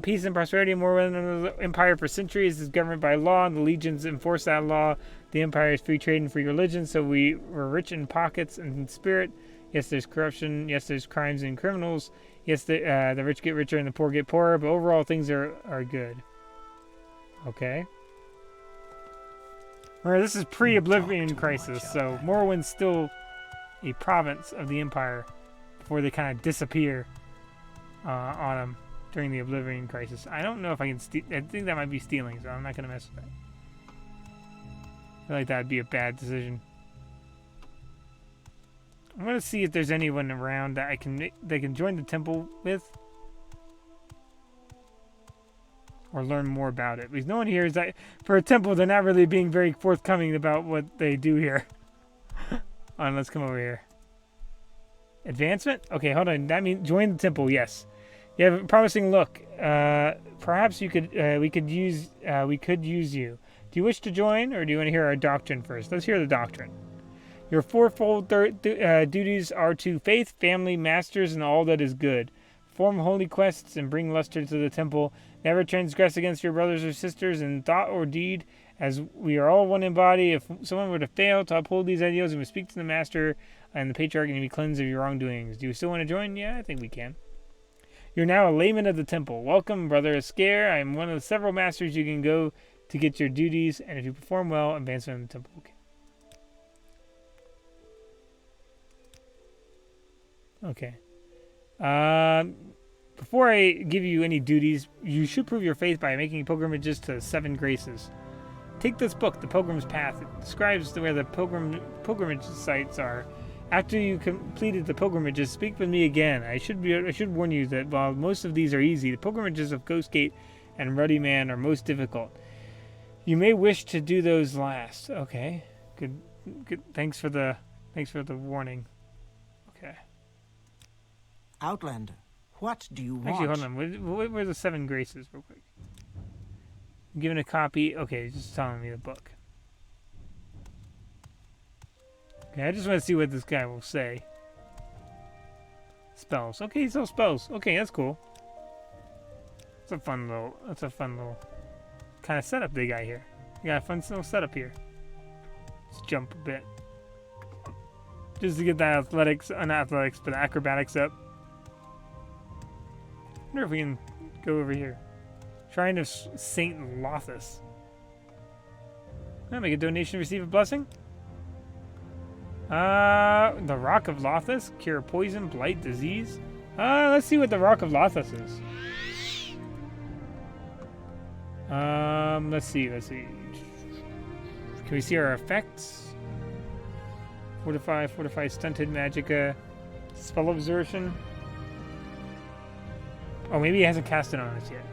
peace and prosperity in Morrowind under the Empire for centuries. It's governed by law, and the legions enforce that law. The Empire is free trade and free religion, so we're rich in pockets and in spirit. Yes, there's corruption. Yes, there's crimes and criminals. Yes, the rich get richer and the poor get poorer, but overall things are good. Okay. Well, this is pre-Oblivion Crisis, so Morrowind's still a province of the Empire before they kind of disappear on them during the Oblivion Crisis. I don't know if I can steal. I think that might be stealing, so I'm not going to mess with that. I feel like that would be a bad decision. I'm going to see if there's anyone around that they can join the temple with. Or learn more about it. Because no one here is like, for a temple, they're not really being very forthcoming about what they do here. On, let's come over here. Advancement? Okay, hold on. That means join the temple. Yes, you have a promising look. Perhaps you could. We could use you. Do you wish to join, or do you want to hear our doctrine first? Let's hear the doctrine. Your fourfold duties are to faith, family, masters, and all that is good. Perform holy quests and bring luster to the temple. Never transgress against your brothers or sisters in thought or deed, as we are all one in body. If someone were to fail to uphold these ideals, we must speak to the master and the patriarch and be cleansed of your wrongdoings. Do you still want to join? Yeah, I think we can. You're now a layman of the temple. Welcome, brother Ascare. I am one of the several masters you can go to get your duties, and if you perform well, advancement in the temple. Okay. Before I give you any duties, you should prove your faith by making pilgrimages to 7 graces. Take this book, The Pilgrim's Path. It describes where the pilgrimage sites are. After you completed the pilgrimages, speak with me again. I should warn you that while most of these are easy, the pilgrimages of Ghostgate and Ruddy Man are most difficult. You may wish to do those last. Okay. Good. Thanks for the warning. Okay. Outlander, what do you want? Actually, hold on. What were the 7 graces, real quick? I'm given a copy. Okay, just telling me the book. Okay, I just want to see what this guy will say. Spells. Okay, so spells. Okay, that's cool. That's a fun little kind of setup they got here. You got a fun little setup here. Let's jump a bit. Just to get that not acrobatics up. I wonder if we can go over here. Shrine of Saint Lothus. Make a donation, receive a blessing. The Rock of Lothus, cure poison, blight, disease. Let's see what the Rock of Lothus is. Let's see. Can we see our effects? Fortify, stunted magicka, spell absorption. Oh, maybe he hasn't cast it on us yet.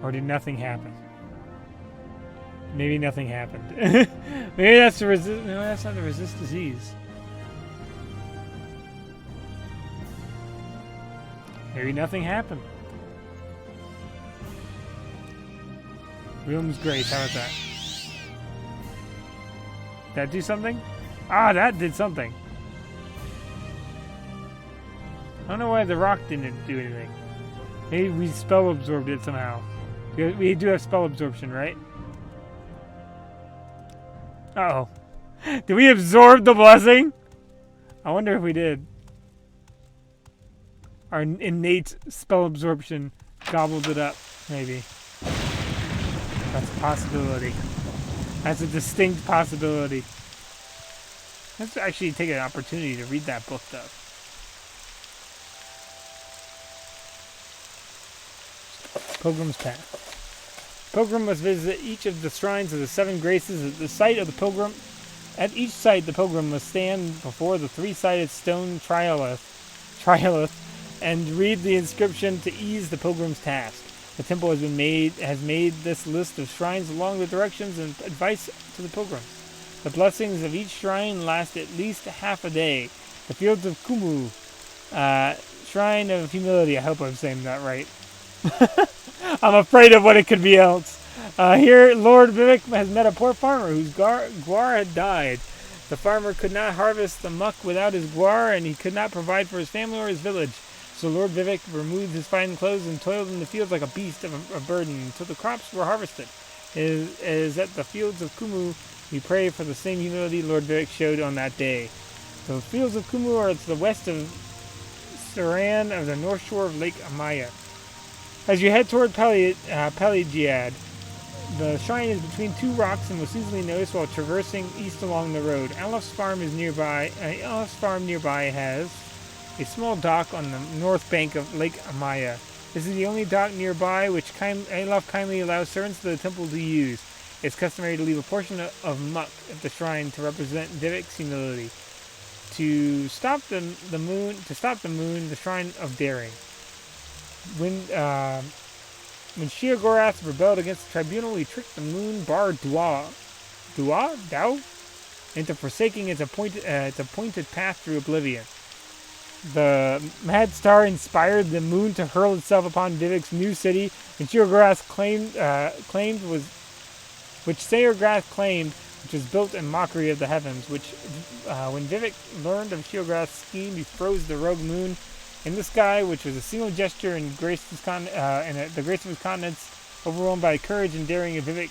Or did nothing happen? Maybe nothing happened. Maybe that's the resist. No, that's not the resist disease. Maybe nothing happened. Room's grace. How about that? Did that do something? Ah, that did something. I don't know why the rock didn't do anything. Maybe we spell absorbed it somehow. We do have spell absorption, right? Uh-oh. Did we absorb the blessing? I wonder if we did. Our innate spell absorption gobbled it up, maybe. That's a possibility. That's a distinct possibility. Let's actually take an opportunity to read that book, though. Pilgrim's Path. Pilgrim must visit each of the shrines of the 7 graces at the site of the pilgrim. At each site, the pilgrim must stand before the 3-sided stone triolith and read the inscription to ease the pilgrim's task. The temple has made this list of shrines along with directions and advice to the pilgrims. The blessings of each shrine last at least half a day. The Fields of Kumu, Shrine of Humility. I hope I'm saying that right. I'm afraid of what it could be else. Here, Lord Vivek has met a poor farmer whose guar had died. The farmer could not harvest the muck without his guar, and he could not provide for his family or his village. So Lord Vivek removed his fine clothes and toiled in the fields like a beast of a burden until the crops were harvested. It is at the fields of Kumu we pray for the same humility Lord Vivek showed on that day. The fields of Kumu are to the west of Saran of the north shore of Lake Amaya. As you head toward Pelagiad, the shrine is between two rocks and was easily noticed while traversing east along the road. Alef's farm nearby has a small dock on the north bank of Lake Amaya. This is the only dock nearby which Alef kindly allows servants of the temple to use. It's customary to leave a portion of muck at the shrine to represent Vivek's humility. To stop the moon, the shrine of daring. When Sheogorath rebelled against the tribunal, he tricked the moon Bar Dao into forsaking its appointed path through oblivion. The mad star inspired the moon to hurl itself upon Vivek's new city, and Sheogorath claimed, which was built in mockery of the heavens. When Vivek learned of Sheogorath's scheme, he froze the rogue moon in the sky, which was a single gesture and the grace of his countenance, overwhelmed by courage and daring of Vivek.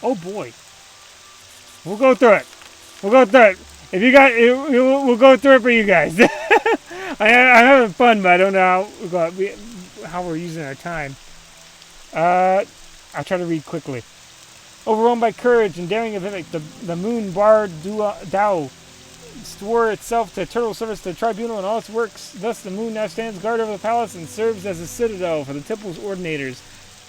Oh boy, we'll go through it. If you got, we'll go through it for you guys. I'm having fun, but I don't know how we're using our time. I'll try to read quickly. Overwhelmed by courage and daring of Vivek, the moon Bar Dao swore itself to eternal service to the tribunal and all its works. Thus the moon now stands guard over the palace and serves as a citadel for the temple's ordinators.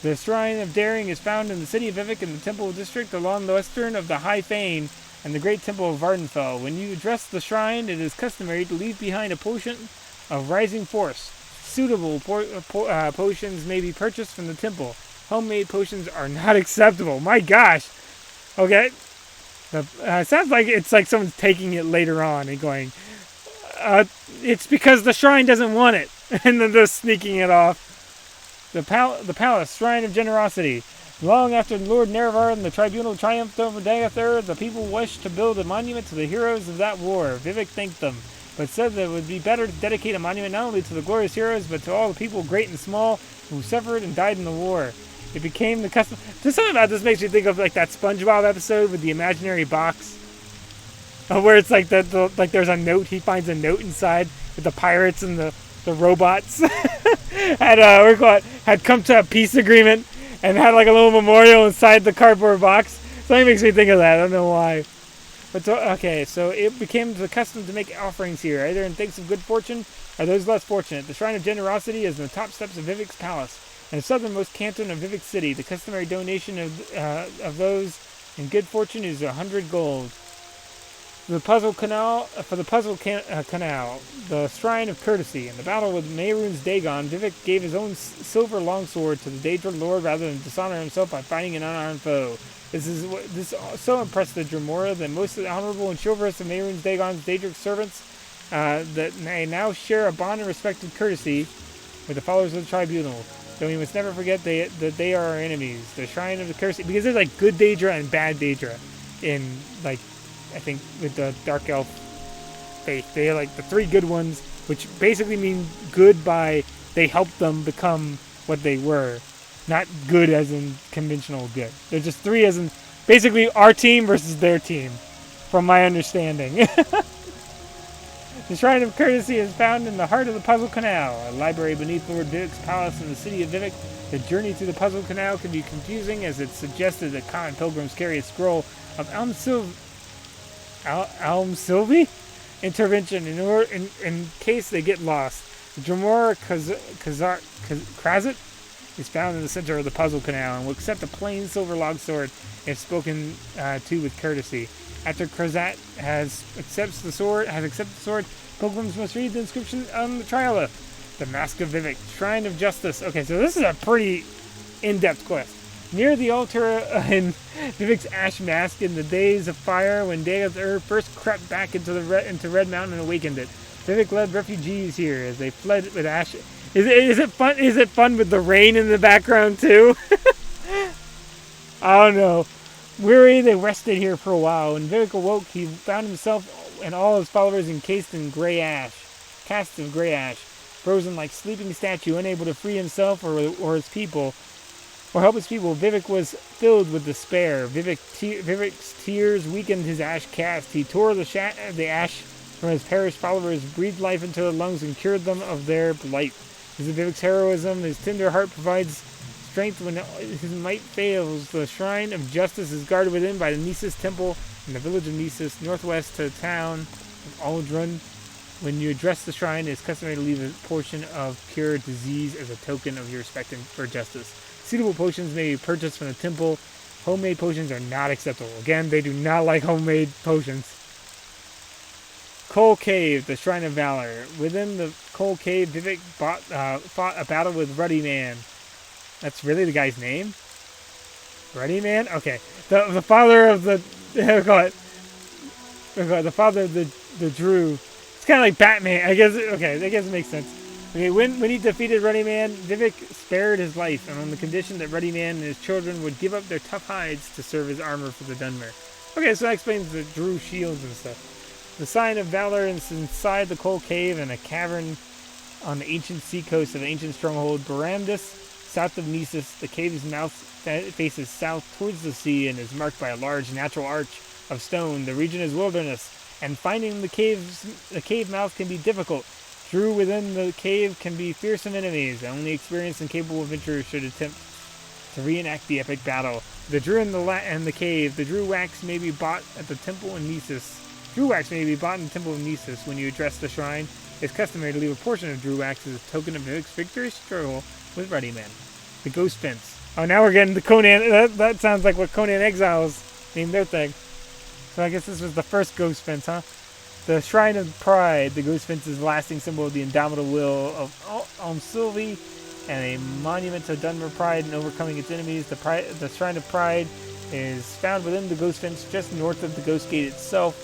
The shrine of daring is found in the city of Vivek in the temple district along the western of the High Fane and the great temple of Vardenfell. When you address the shrine, it is customary to leave behind a potion of rising force. Suitable potions may be purchased from the temple. Homemade potions are not acceptable. My gosh. Okay. Sounds like it's like someone's taking it later on and going, it's because the shrine doesn't want it. And then they're sneaking it off. The palace, shrine of generosity. Long after Lord Nerevar and the tribunal triumphed over Dagathur, the people wished to build a monument to the heroes of that war. Vivek thanked them, but said that it would be better to dedicate a monument not only to the glorious heroes, but to all the people, great and small, who suffered and died in the war. It became the custom. Just something about this makes me think of like that SpongeBob episode with the imaginary box, where it's like like there's a note. He finds a note inside with the pirates and the robots had come to a peace agreement and had like a little memorial inside the cardboard box. So it makes me think of that. I don't know why. But so it became the custom to make offerings here, either in thanks of good fortune or those less fortunate. The shrine of generosity is in the top steps of Vivek's palace. In the southernmost canton of Vivek City, the customary donation of those in good fortune is 100 gold. For the puzzle canal, the shrine of courtesy. In the battle with Mehrunes Dagon, Vivek gave his own silver longsword to the Daedra Lord rather than dishonor himself by fighting an unarmed foe. This so impressed the Dremora that most of the honorable and chivalrous of Mehrunes Dagon's Daedric servants that they now share a bond of respect and courtesy with the followers of the tribunal. Though we must never forget that they are our enemies. The shrine of the courtesy, because there's like good Daedra and bad Daedra in like I think with the Dark Elf faith. They are like the three good ones, which basically mean good by they helped them become what they were. Not good as in conventional good. They're just three as in basically our team versus their team, from my understanding. The Shrine of Courtesy is found in the heart of the Puzzle Canal, a library beneath Lord Vivek's palace in the city of Vivek. The journey through the Puzzle Canal can be confusing as it's suggested that common pilgrims carry a scroll of Alm Sylvie intervention in case they get lost. The Dremora Krazit is found in the center of the Puzzle Canal and will accept a plain silver longsword if spoken to with courtesy. After Krazat has accepted the sword, pilgrims must read the inscription on the triolith. The Mask of Vivek, Shrine of Justice. Okay, so this is a pretty in-depth quest. Near the altar in Vivek's Ash Mask in the days of fire, when Dagathur first crept back into Red Mountain and awakened it, Vivek led refugees here as they fled with Ash Is it fun? Is it fun with the rain in the background too? I don't know. Weary, they rested here for a while. When Vivek awoke, he found himself and all his followers encased in gray ash, casts of gray ash, frozen like sleeping statue, unable to free himself or his people, or help his people. Vivek was filled with despair. Vivek's tears weakened his ash caste. He tore the ash from his perished followers, breathed life into their lungs, and cured them of their blight. This is Vivek's heroism. His tender heart provides strength when his might fails. The shrine of justice is guarded within by the Nisus temple in the village of Nisus, northwest to the town of Aldrun. When you address the shrine, it is customary to leave a portion of cured disease as a token of your respect for justice. Suitable potions may be purchased from the temple. Homemade potions are not acceptable. Again, they do not like homemade potions. Coal Cave, the Shrine of Valor. Within the Coal Cave, Vivek fought a battle with Ruddy Man. That's really the guy's name? Ruddy Man? Okay. The father of the... the father of the Drew. It's kind of like Batman. I guess it makes sense. Okay, when he defeated Ruddy Man, Vivek spared his life, and on the condition that Ruddy Man and his children would give up their tough hides to serve as armor for the Dunmer. Okay, so that explains the Drew shields and stuff. The Sign of Valor is inside the Coal Cave in a cavern on the ancient seacoast of the ancient stronghold Barandus, south of Nisus. The cave's mouth faces south towards the sea and is marked by a large natural arch of stone. The region is wilderness, and finding the cave mouth can be difficult. Drew within the cave can be fearsome enemies. Only experienced and capable adventurers should attempt to reenact the epic battle. The Drew in the cave. The Drew wax may be bought at the temple in Nisus. Drew wax may be bought in the temple of Nisus. When you address the shrine, it's customary to leave a portion of Drew wax as a token of Vivek's victory struggle with Ruddy Man. The Ghost Fence. Oh, now we're getting the Conan. That sounds like what Conan Exiles named their thing. So I guess this was the first Ghost Fence, huh? The Shrine of Pride. The Ghost Fence is a lasting symbol of the indomitable will of Sylvie and a monument to Dunmer pride in overcoming its enemies. The Shrine of Pride is found within the Ghost Fence just north of the Ghost Gate itself.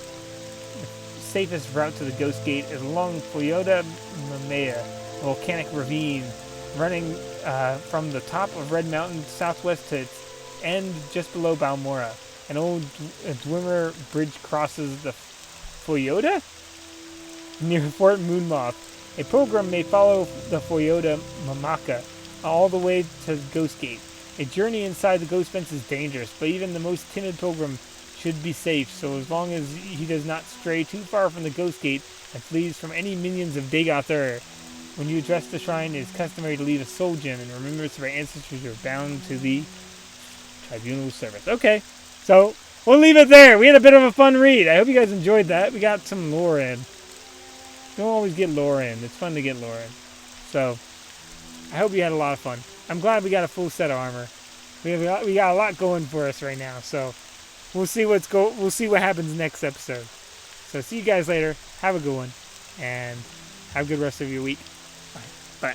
The safest route to the Ghost Gate is along Foyoda Mamea, a volcanic ravine running from the top of Red Mountain southwest to its end just below Balmora. An old Dwimmer bridge crosses the Foyoda near Fort Moonmoth. A pilgrim may follow the Foyoda Mamaka all the way to Ghost Gate. A journey inside the Ghost Fence is dangerous, but even the most timid pilgrim should be safe, so as long as he does not stray too far from the Ghost Gate and flees from any minions of Dagoth. When you address the shrine, it is customary to leave a soul gem in remembrance of our ancestors who are bound to the tribunal service. Okay, so we'll leave it there. We had a bit of a fun read. I hope you guys enjoyed that. We got some lore in. Don't always get lore in. It's fun to get lore in. So I hope you had a lot of fun. I'm glad we got a full set of armor. We got a lot going for us right now. So we'll see what happens next episode. So see you guys later. Have a good one, and have a good rest of your week. Bye.